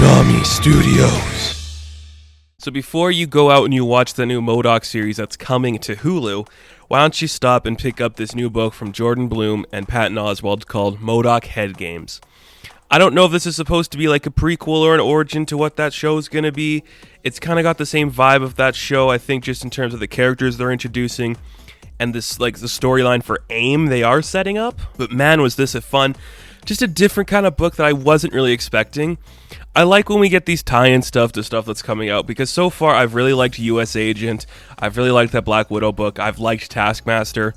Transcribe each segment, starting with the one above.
Konami Studios. So before you go out and you watch the new M.O.D.O.K series that's coming to Hulu, why don't you stop and pick up this new book from Jordan Bloom and Patton Oswalt called M.O.D.O.K Head Games. I don't know if this is supposed to be like a prequel or an origin to what that show is going to be. It's kind of got the same vibe of that show, I think, just in terms of the characters they're introducing and this, like, the storyline for AIM they are setting up. But man, was this a fun, just a different kind of book that I wasn't really expecting. I like when we get these tie-in stuff to stuff that's coming out, because so far I've really liked US Agent, I've really liked that Black Widow book, I've liked Taskmaster.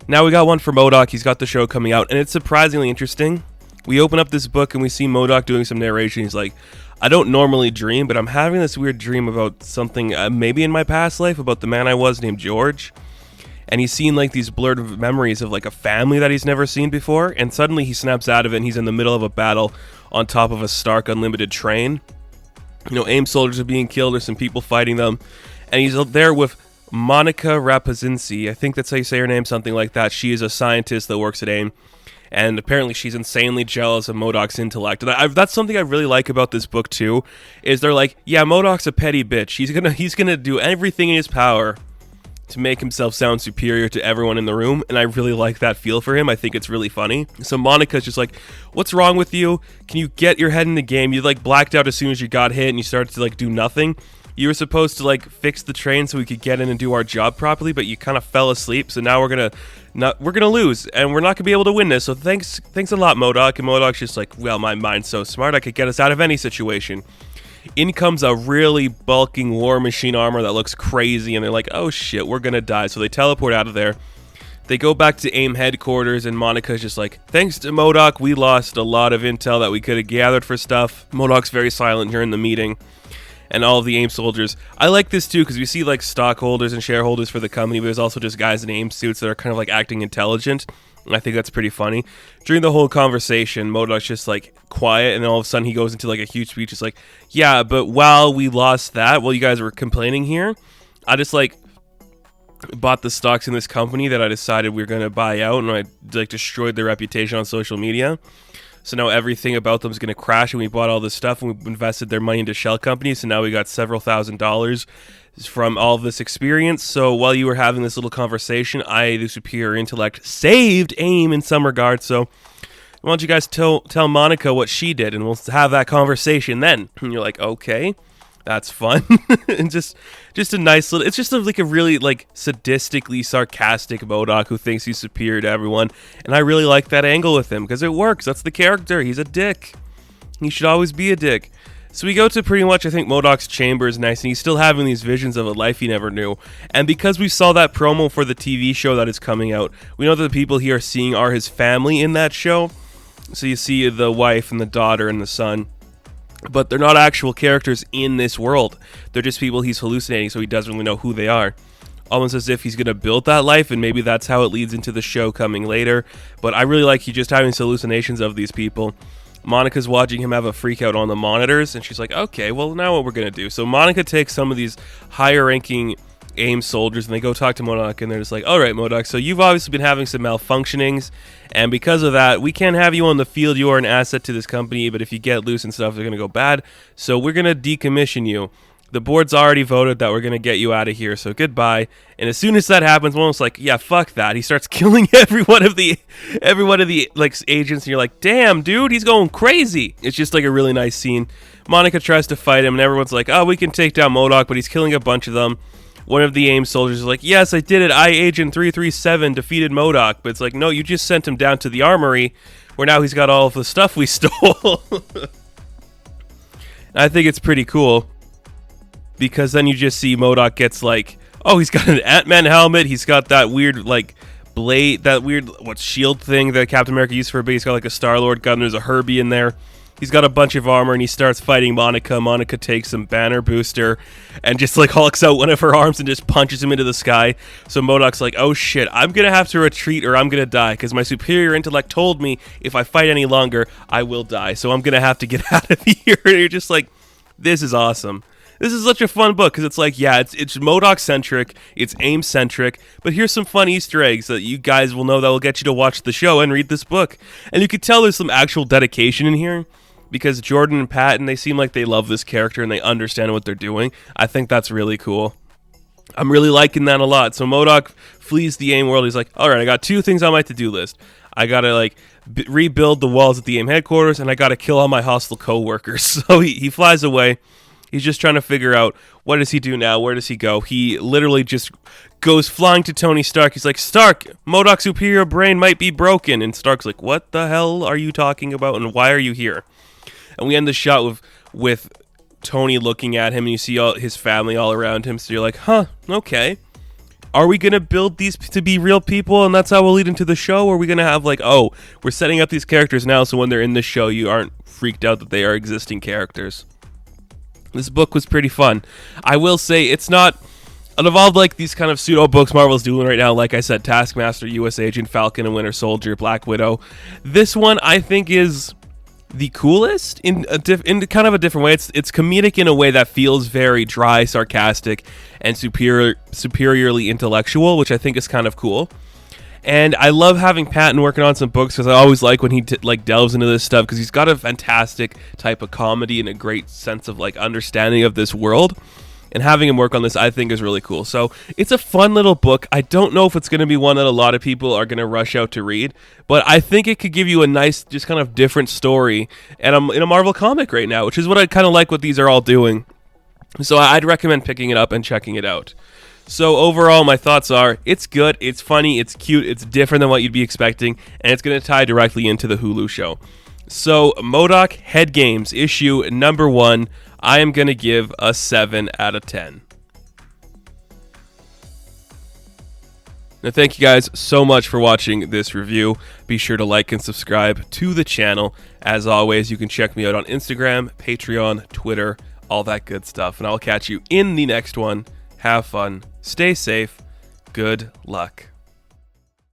Now we got one for M.O.D.O.K, he's got the show coming out, and it's surprisingly interesting. We open up this book and we see M.O.D.O.K doing some narration. He's like, I don't normally dream, but I'm having this weird dream about something maybe in my past life, about the man I was named George. And he's seen like these blurred memories of like a family that he's never seen before, and suddenly he snaps out of it and he's in the middle of a battle on top of a Stark Unlimited train. You know, AIM soldiers are being killed, there's some people fighting them, and he's there with Monica Rapazinski. I think that's how you say her name, something like that. She is a scientist that works at AIM, and apparently she's insanely jealous of M.O.D.O.K's intellect. And that's something I really like about this book too, is they're like, yeah, M.O.D.O.K's a petty bitch. He's gonna do everything in his power to make himself sound superior to everyone in the room, and I really like that feel for him. I think it's really funny. So Monica's just like, what's wrong with you? Can you get your head in the game? You like blacked out as soon as you got hit and you started to like do nothing. You were supposed to like fix the train so we could get in and do our job properly, but you kind of fell asleep, so now we're gonna lose, and we're not gonna be able to win this, so thanks a lot, M.O.D.O.K. And M.O.D.O.K's just like, well, my mind's so smart, I could get us out of any situation. In comes a really bulking War Machine armor that looks crazy, and they're like, oh shit, we're gonna die. So they teleport out of there. They go back to AIM headquarters, and Monica's just like, thanks to M.O.D.O.K, we lost a lot of intel that we could have gathered for stuff. M.O.D.O.K's very silent during the meeting, and all of the AIM soldiers. I like this too, because we see like stockholders and shareholders for the company, but there's also just guys in AIM suits that are kind of like acting intelligent. I think that's pretty funny. During the whole conversation, M.O.D.O.K's just like quiet, and then all of a sudden he goes into like a huge speech. It's like, yeah, but while we lost that, while you guys were complaining here, I just like bought the stocks in this company that I decided we were going to buy out, and I like destroyed their reputation on social media. So now everything about them is going to crash, and we bought all this stuff, and we invested their money into shell companies, so now we got several $1,000s from all of this experience. So while you were having this little conversation, I, the superior intellect, saved AIM in some regard. So why don't you guys tell Monica what she did, and we'll have that conversation then. And you're like, okay, that's fun. And just a nice little, it's just like a really like sadistically sarcastic M.O.D.O.K who thinks he's superior to everyone. And I really like that angle with him, because it works. That's the character. He's a dick. He should always be a dick. So we go to pretty much, I think, M.O.D.O.K's chamber is nice, and he's still having these visions of a life he never knew. And because we saw that promo for the TV show that is coming out, we know that the people he are seeing are his family in that show. So you see the wife and the daughter and the son. But they're not actual characters in this world. They're just people he's hallucinating, so he doesn't really know who they are. Almost as if he's going to build that life, and maybe that's how it leads into the show coming later. But I really like he just having hallucinations of these people. Monica's watching him have a freak out on the monitors, and she's like, okay, well, now what we're going to do. So Monica takes some of these higher ranking AIM soldiers, and they go talk to M.O.D.O.K, and they're just like, all right, M.O.D.O.K, so you've obviously been having some malfunctionings, and because of that, we can't have you on the field. You are an asset to this company, but if you get loose and stuff, they're going to go bad, so we're going to decommission you. The board's already voted that we're going to get you out of here, so goodbye. And as soon as that happens, one's like, yeah, fuck that. He starts killing every one of the like agents, and you're like, damn, dude, he's going crazy. It's just like a really nice scene. Monica tries to fight him, and everyone's like, oh, we can take down M.O.D.O.K, but he's killing a bunch of them. One of the AIM soldiers is like, yes, I did it. I, Agent 337, defeated M.O.D.O.K. But it's like, no, you just sent him down to the armory, where now he's got all of the stuff we stole. I think it's pretty cool, because then you just see M.O.D.O.K gets like, oh, he's got an Ant-Man helmet, he's got that weird like blade, that weird shield thing that Captain America used for a base. He's got like a Star-Lord gun, there's a Herbie in there. He's got a bunch of armor, and he starts fighting Monica. Monica takes some banner booster and just like hulks out one of her arms and just punches him into the sky. So M.O.D.O.K's like, oh shit, I'm gonna have to retreat or I'm gonna die, because my superior intellect told me if I fight any longer, I will die. So I'm gonna have to get out of here. And you're just like, this is awesome. This is such a fun book, because it's like, yeah, it's M.O.D.O.K-centric, it's AIM-centric, but here's some fun Easter eggs that you guys will know that will get you to watch the show and read this book. And you could tell there's some actual dedication in here, because Jordan and Patton, they seem like they love this character and they understand what they're doing. I think that's really cool. I'm really liking that a lot. So M.O.D.O.K flees the AIM world. He's like, all right, I got 2 things on my to-do list. I gotta like rebuild the walls at the AIM headquarters, and I gotta kill all my hostile co-workers. So he flies away. He's just trying to figure out, what does he do now? Where does he go? He literally just goes flying to Tony Stark. He's like, Stark, M.O.D.O.K's superior brain might be broken. And Stark's like, what the hell are you talking about, and why are you here? And we end the shot with Tony looking at him, and you see all his family all around him. So you're like, huh, okay. Are we going to build these to be real people, and that's how we'll lead into the show? Or are we going to have like, oh, we're setting up these characters now, so when they're in the show, you aren't freaked out that they are existing characters? This book was pretty fun. I will say it's not, out of all like these kind of pseudo books Marvel's doing right now, like I said, Taskmaster, U.S. Agent, Falcon and Winter Soldier, Black Widow, this one I think is the coolest in kind of a different way. It's comedic in a way that feels very dry, sarcastic, and superiorly intellectual, which I think is kind of cool. And I love having Patton working on some books, because I always like when he delves into this stuff, because he's got a fantastic type of comedy and a great sense of like understanding of this world. And having him work on this, I think, is really cool. So it's a fun little book. I don't know if it's going to be one that a lot of people are going to rush out to read, but I think it could give you a nice, just kind of different story. And I'm in a Marvel comic right now, which is what I kind of like what these are all doing. So I'd recommend picking it up and checking it out. So overall, my thoughts are, it's good, it's funny, it's cute, it's different than what you'd be expecting, and it's going to tie directly into the Hulu show. So M.O.D.O.K Head Games, issue number 1, I am going to give a 7 out of 10. Now, thank you guys so much for watching this review. Be sure to like and subscribe to the channel. As always, you can check me out on Instagram, Patreon, Twitter, all that good stuff. And I'll catch you in the next one. Have fun. Stay safe. Good luck.